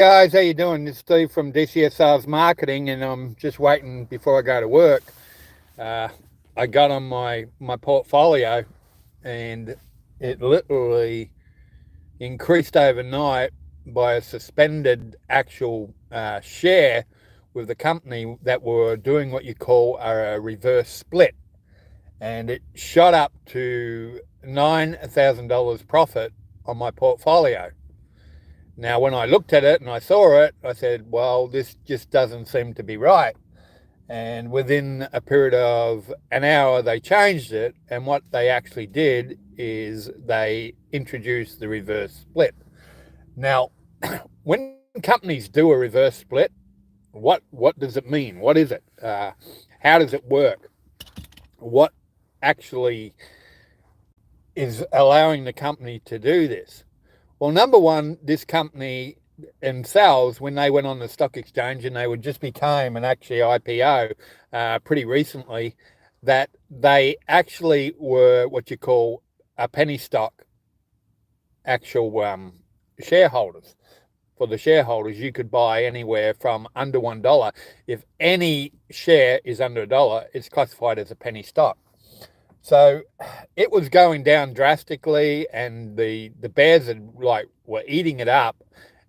Guys, how you doing? This is Steve from DCSR's Marketing, and I'm just waiting before I go to work. Uh, I got on my portfolio, and it literally increased overnight by a suspended actual share with the company that were doing what you call a reverse split, and it shot up to $9,000 profit on my portfolio. Now, when I looked at it and I saw it, I said, well, this just doesn't seem to be right. And within a period of an hour, they changed it. And what they actually did is they introduced the reverse split. Now, when companies do a reverse split, what does it mean? What is it? How does it work? What actually is allowing the company to do this? Well, number one, this company themselves, when they went on the stock exchange and they would just became an actually IPO pretty recently, that they actually were what you call a penny stock actual shareholders. For the shareholders, you could buy anywhere from under $1. If any share is under $1, it's classified as a penny stock. So it was going down drastically, and the bears were eating it up,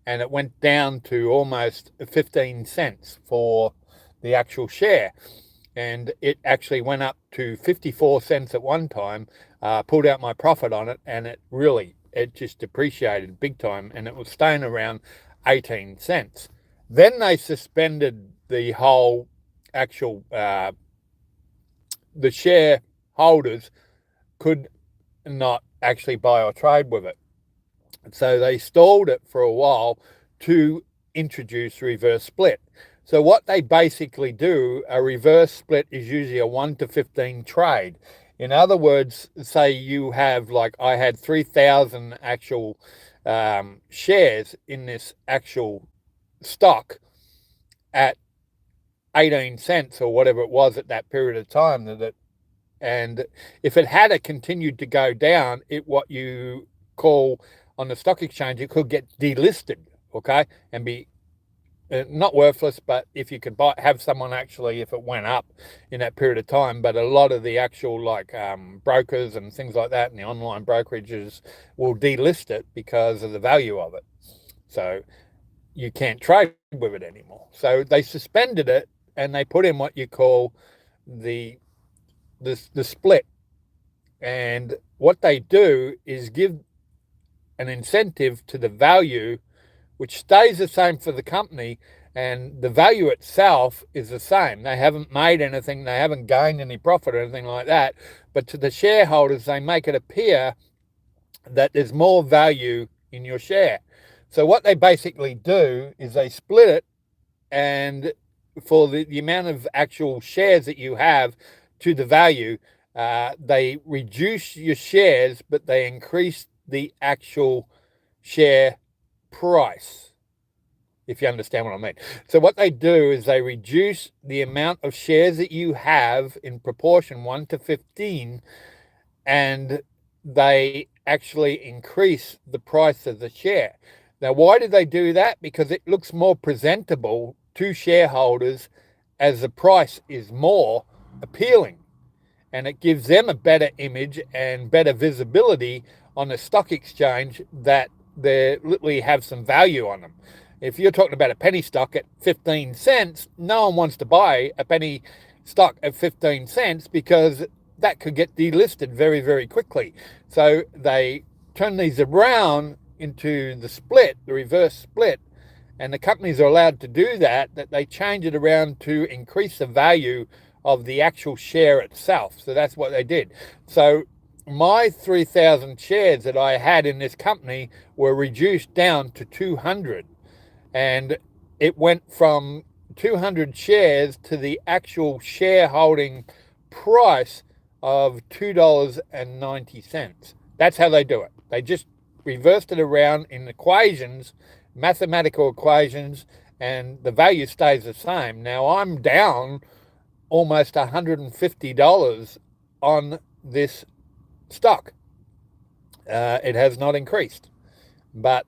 and it went down to almost 15 cents for the actual share. And it actually went up to 54 cents at one time, pulled out my profit on it, and it just depreciated big time, and it was staying around 18 cents. Then they suspended the whole actual, the share holders could not actually buy or trade with it. So they stalled it for a while to introduce reverse split. So what they basically do, a reverse split is usually a 1 to 15 trade. In other words, say you have, like I had 3,000 actual shares in this actual stock at 18 cents or whatever it was at that period of time and if it had continued to go down, what you call on the stock exchange, it could get delisted, okay, and be not worthless. But if you could have someone actually, if it went up in that period of time, but a lot of the actual brokers and things like that, and the online brokerages will delist it because of the value of it. So you can't trade with it anymore. So they suspended it and they put in what you call the split. And what they do is give an incentive to the value, which stays the same for the company, and the value itself is the same. They haven't made anything, they haven't gained any profit or anything like that, but to the shareholders, they make it appear that there's more value in your share. So what they basically do is they split it, and for the amount of actual shares that you have to the value, they reduce your shares, but they increase the actual share price, if you understand what I mean. So what they do is they reduce the amount of shares that you have in proportion 1 to 15, and they actually increase the price of the share. Now, why do they do that? Because it looks more presentable to shareholders as the price is more appealing, and it gives them a better image and better visibility on the stock exchange that they literally have some value on them. If you're talking about a penny stock at 15 cents, no one wants to buy a penny stock at 15 cents because that could get delisted very, very quickly. So they turn these around into the split, the reverse split, and the companies are allowed to do that they change it around to increase the value of the actual share itself. So that's what they did. So my 3,000 shares that I had in this company were reduced down to 200, and it went from 200 shares to the actual shareholding price of $2.90. That's how they do it. They just reversed it around in equations, mathematical equations, and the value stays the same. Now I'm down almost $150 on this stock. It has not increased, but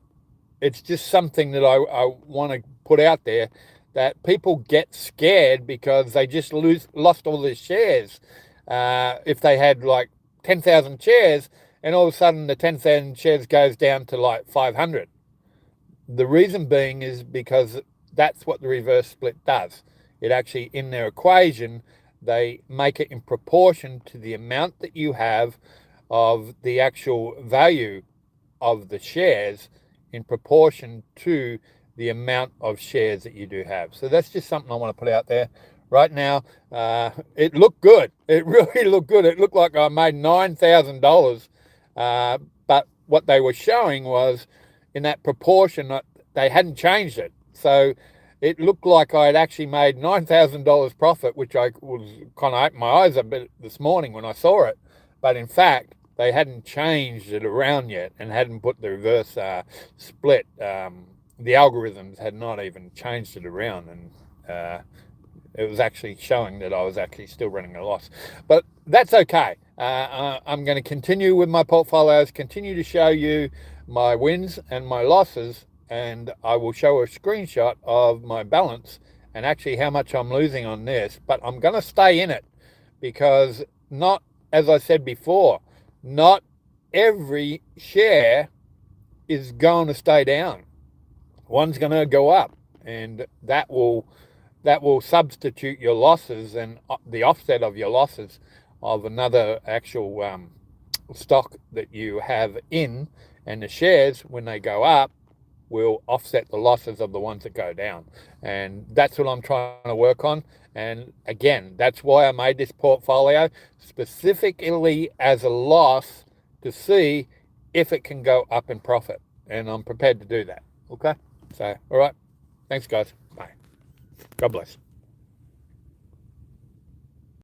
it's just something that I want to put out there, that people get scared because they just lost all their shares. If they had like 10,000 shares and all of a sudden the 10,000 shares goes down to like 500. The reason being is because that's what the reverse split does. It actually, in their equation, they make it in proportion to the amount that you have of the actual value of the shares in proportion to the amount of shares that you do have. So that's just something I want to put out there. Right now, it looked good. It really looked good. It looked like I made $9,000. But what they were showing was in that proportion that they hadn't changed it. So it looked like I had actually made $9,000 profit, which I was kind of opened my eyes a bit this morning when I saw it. But in fact, they hadn't changed it around yet and hadn't put the reverse split. The algorithms had not even changed it around, and it was actually showing that I was actually still running a loss. But that's okay. I'm going to continue with my portfolios, continue to show you my wins and my losses, and I will show a screenshot of my balance and actually how much I'm losing on this. But I'm going to stay in it because not, as I said before, not every share is going to stay down. One's going to go up, and that will substitute your losses and the offset of your losses of another actual stock that you have in, and the shares, when they go up, will offset the losses of the ones that go down. And that's what I'm trying to work on. And again, that's why I made this portfolio specifically as a loss, to see if it can go up in profit. And I'm prepared to do that. Okay? So, all right. Thanks, guys. Bye. God bless.